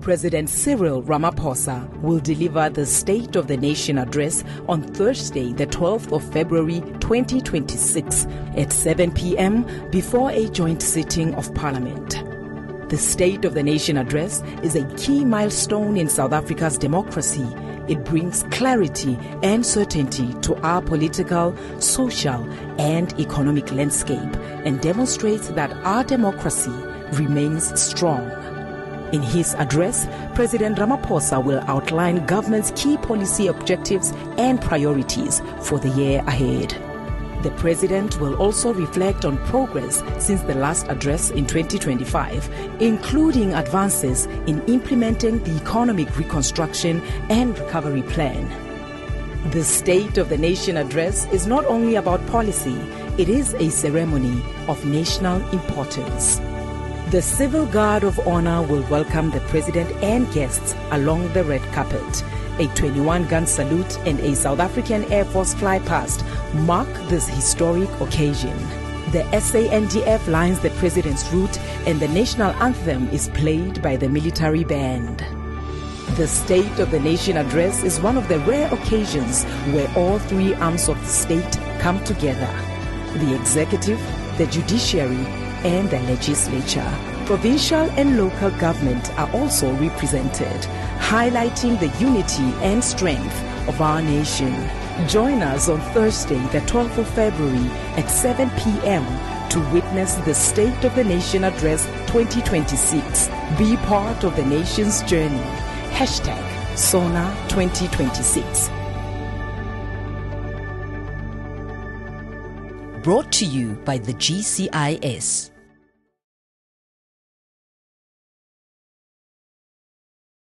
President Cyril Ramaphosa will deliver the State of the Nation address on Thursday, the 12th of February 2026 at 7 p.m. before a joint sitting of Parliament. The State of the Nation address is a key milestone in South Africa's democracy. It brings clarity and certainty to our political, social, and economic landscape and demonstrates that our democracy remains strong. In his address, President Ramaphosa will outline government's key policy objectives and priorities for the year ahead. The President will also reflect on progress since the last address in 2025, including advances in implementing the Economic Reconstruction and Recovery Plan. The State of the Nation address is not only about policy, it is a ceremony of national importance. The Civil Guard of Honor will welcome the President and guests along the red carpet. A 21-gun salute and a South African Air Force flypast mark this historic occasion. The SANDF lines the President's route and the national anthem is played by the military band. The State of the Nation address is one of the rare occasions where all three arms of the state come together: the executive, the judiciary, and the legislature. Provincial and local government are also represented, highlighting the unity and strength of our nation. Join us on Thursday, the 12th of February at 7 p.m. to witness the State of the Nation Address 2026. Be part of the nation's journey. #SONA 2026. Brought to you by the GCIS.